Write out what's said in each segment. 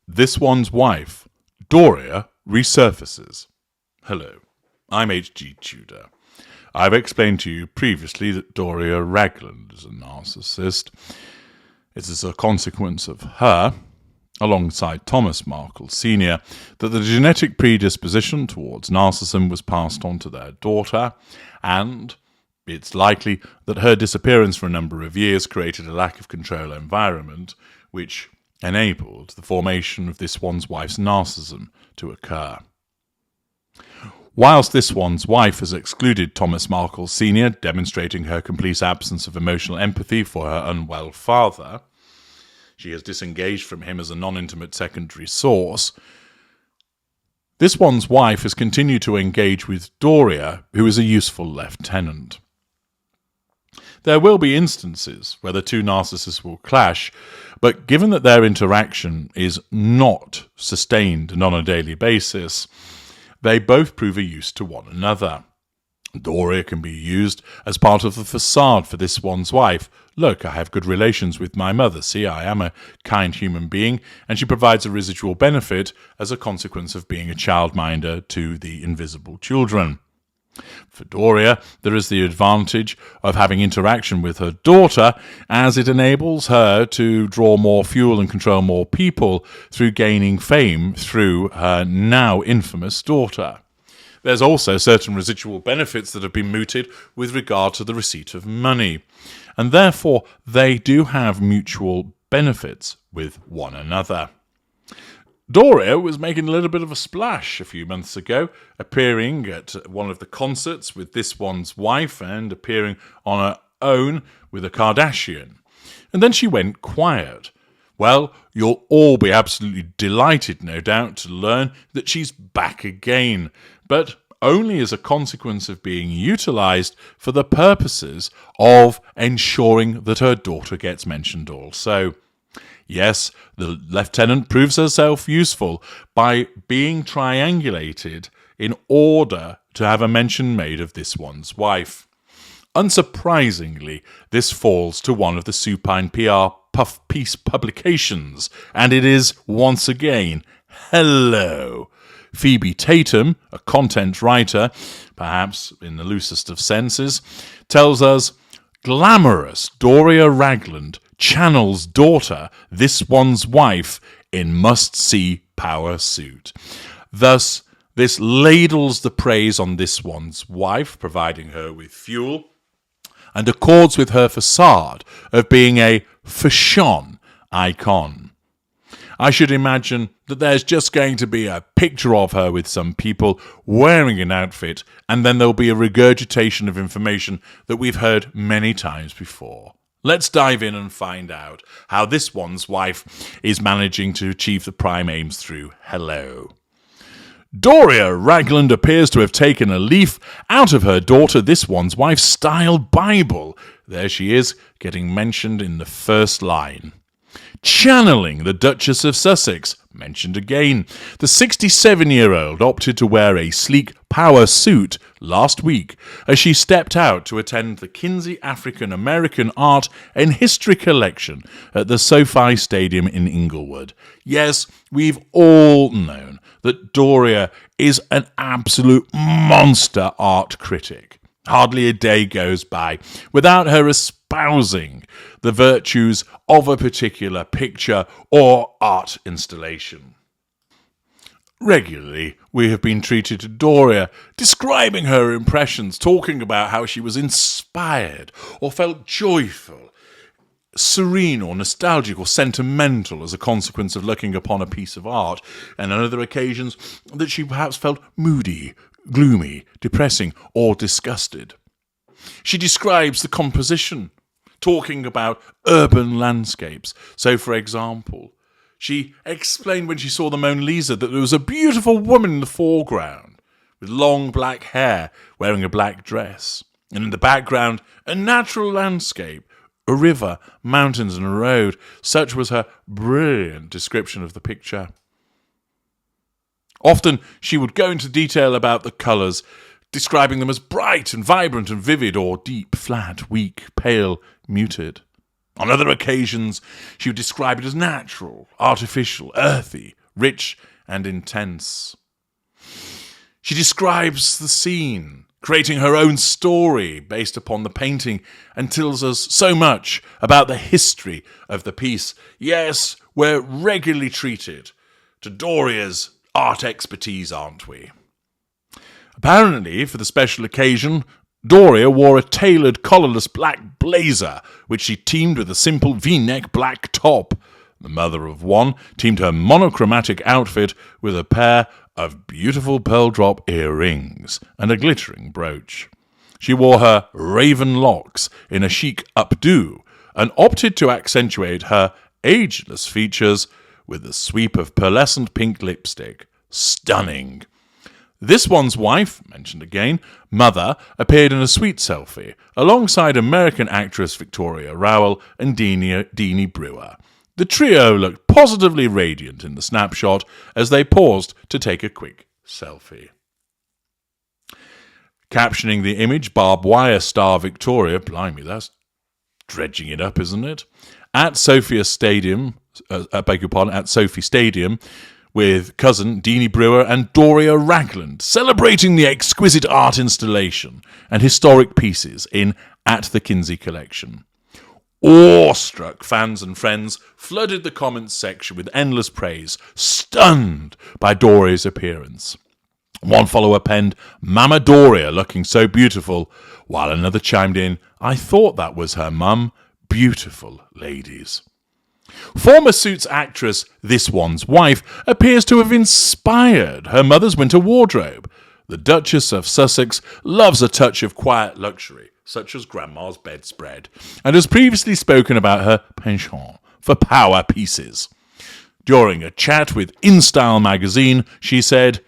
This One's Wife, Doria, resurfaces. Hello, I'm hgtudor. I've explained to you previously that Doria Ragland is a narcissist. It is a consequence of her, alongside Thomas Markle Sr., that the genetic predisposition towards narcissism was passed on to their daughter, and it's likely that her disappearance for a number of years created a lack of control environment, which enabled the formation of this one's wife's narcissism to occur. Whilst this one's wife has excluded Thomas Markle Sr., demonstrating her complete absence of emotional empathy for her unwell father, she has disengaged from him as a non-intimate secondary source. This one's wife has continued to engage with Doria, who is a useful lieutenant. There will be instances where the two narcissists will clash, but given that their interaction is not sustained and on a daily basis, they both prove a use to one another. Doria can be used as part of the facade for this one's wife. Look, I have good relations with my mother. See, I am a kind human being, and she provides a residual benefit as a consequence of being a childminder to the invisible children. For Doria, there is the advantage of having interaction with her daughter, as it enables her to draw more fuel and control more people through gaining fame through her now infamous daughter. There's also certain residual benefits that have been mooted with regard to the receipt of money, and therefore they do have mutual benefits with one another. Doria was making a little bit of a splash a few months ago, appearing at one of the concerts with this one's wife and appearing on her own with a Kardashian. And then she went quiet. Well, you'll all be absolutely delighted, no doubt, to learn that she's back again, but only as a consequence of being utilised for the purposes of ensuring that her daughter gets mentioned also. Yes, the lieutenant proves herself useful by being triangulated in order to have a mention made of this one's wife. Unsurprisingly, this falls to one of the supine PR puff piece publications, and it is, once again, hello. Phoebe Tatum, a content writer, perhaps in the loosest of senses, tells us, glamorous Doria Ragland channels daughter, this one's wife, in must-see power suit. Thus, this ladles the praise on this one's wife, providing her with fuel, and accords with her facade of being a fashion icon. I should imagine that there's just going to be a picture of her with some people wearing an outfit, and then there'll be a regurgitation of information that we've heard many times before. Let's dive in and find out how this one's wife is managing to achieve the prime aims through hello. Doria Ragland appears to have taken a leaf out of her daughter this one's wife's style Bible. There she is, getting mentioned in the first line. Channeling the Duchess of Sussex, mentioned again. The 67-year-old opted to wear a sleek power suit last week as she stepped out to attend the Kinsey African American Art and History Collection at the SoFi Stadium in Inglewood. Yes, we've all known that Doria is an absolute monster art critic. Hardly a day goes by without her espousing the virtues of a particular picture or art installation. Regularly, we have been treated to Doria describing her impressions, talking about how she was inspired or felt joyful, serene or nostalgic or sentimental as a consequence of looking upon a piece of art, and on other occasions that she perhaps felt moody, gloomy, depressing, or disgusted. She describes the composition, talking about urban landscapes. So, for example, she explained when she saw the Mona Lisa that there was a beautiful woman in the foreground with long black hair wearing a black dress, and in the background a natural landscape, a river, mountains, and a road. Such was her brilliant description of the picture. Often she would go into detail about the colours, describing them as bright and vibrant and vivid, or deep, flat, weak, pale, muted. On other occasions, she would describe it as natural, artificial, earthy, rich, and intense. She describes the scene, creating her own story based upon the painting, and tells us so much about the history of the piece. Yes, we're regularly treated to Doria's art expertise, aren't we? Apparently, for the special occasion, Doria wore a tailored collarless black blazer, which she teamed with a simple V-neck black top. The mother of one teamed her monochromatic outfit with a pair of beautiful pearl drop earrings and a glittering brooch. She wore her raven locks in a chic updo and opted to accentuate her ageless features with a sweep of pearlescent pink lipstick. Stunning. This one's wife, mentioned again, mother, appeared in a sweet selfie alongside American actress Victoria Rowell and Deanie Brewer. The trio looked positively radiant in the snapshot as they paused to take a quick selfie. Captioning the image, barbed wire star Victoria, blimey, that's dredging it up, isn't it? At Sophie Stadium, with cousin Deanie Brewer and Doria Ragland, celebrating the exquisite art installation and historic pieces in At the Kinsey Collection. Awestruck fans and friends flooded the comments section with endless praise, stunned by Doria's appearance. One follower penned, "Mama Doria looking so beautiful," while another chimed in, "I thought that was her mum. Beautiful ladies." Former Suits actress This One's Wife appears to have inspired her mother's winter wardrobe. The Duchess of Sussex loves a touch of quiet luxury, such as Grandma's bedspread, and has previously spoken about her penchant for power pieces. During a chat with InStyle magazine, she said,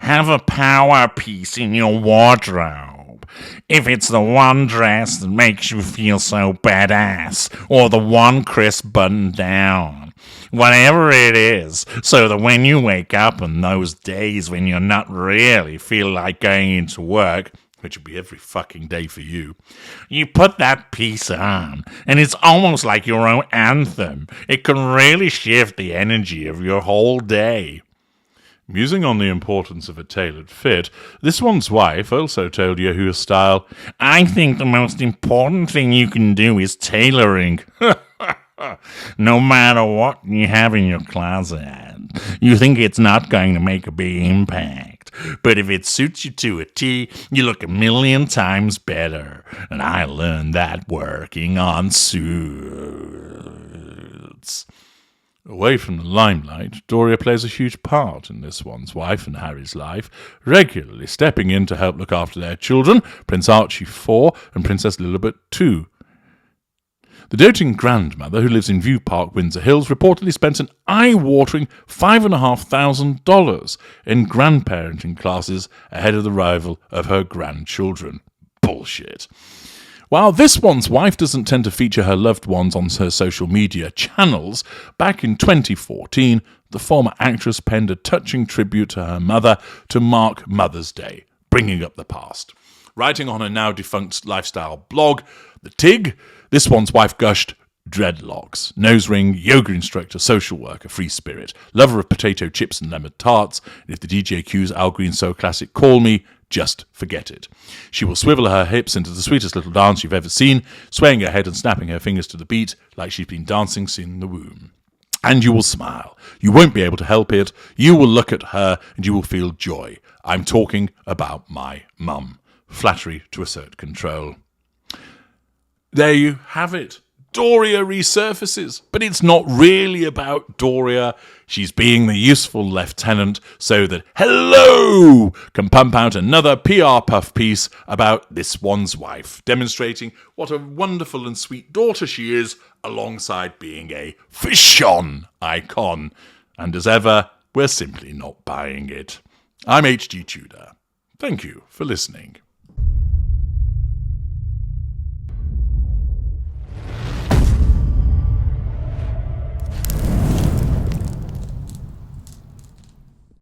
"Have a power piece in your wardrobe. If it's the one dress that makes you feel so badass, or the one crisp button down, whatever it is, so that when you wake up on those days when you're not really feel like going into work, which would be every fucking day for you, you put that piece on, and it's almost like your own anthem. It can really shift the energy of your whole day." Musing on the importance of a tailored fit, This One's Wife also told Yahoo Style, "I think the most important thing you can do is tailoring. No matter what you have in your closet, you think it's not going to make a big impact. But if it suits you to a T, you look 1,000,000 times better. And I learned that working on Suits." Away from the limelight, Doria plays a huge part in This One's Wife and Harry's life, regularly stepping in to help look after their children, Prince Archie 4 and Princess Lilibet 2. The doting grandmother, who lives in View Park, Windsor Hills, reportedly spent an eye-watering $5,500 in grandparenting classes ahead of the arrival of her grandchildren. Bullshit. While This One's Wife doesn't tend to feature her loved ones on her social media channels, back in 2014, the former actress penned a touching tribute to her mother to mark Mother's Day, bringing up the past. Writing on her now-defunct lifestyle blog, The Tig, This One's Wife gushed, "Dreadlocks, nose ring, yoga instructor, social worker, free spirit, lover of potato chips and lemon tarts, and if the DJ cues Al Green So Classic Call Me, just forget it. She will swivel her hips into the sweetest little dance you've ever seen, swaying her head and snapping her fingers to the beat like she's been dancing in the womb. And you will smile. You won't be able to help it. You will look at her and you will feel joy. I'm talking about my mum." Flattery to assert control. There you have it. Doria resurfaces, but it's not really about Doria. She's being the useful lieutenant so that Hello can pump out another PR puff piece about This One's Wife, demonstrating what a wonderful and sweet daughter she is, alongside being a fish-on icon. And as ever, we're simply not buying it. I'm HG Tudor. Thank you for listening.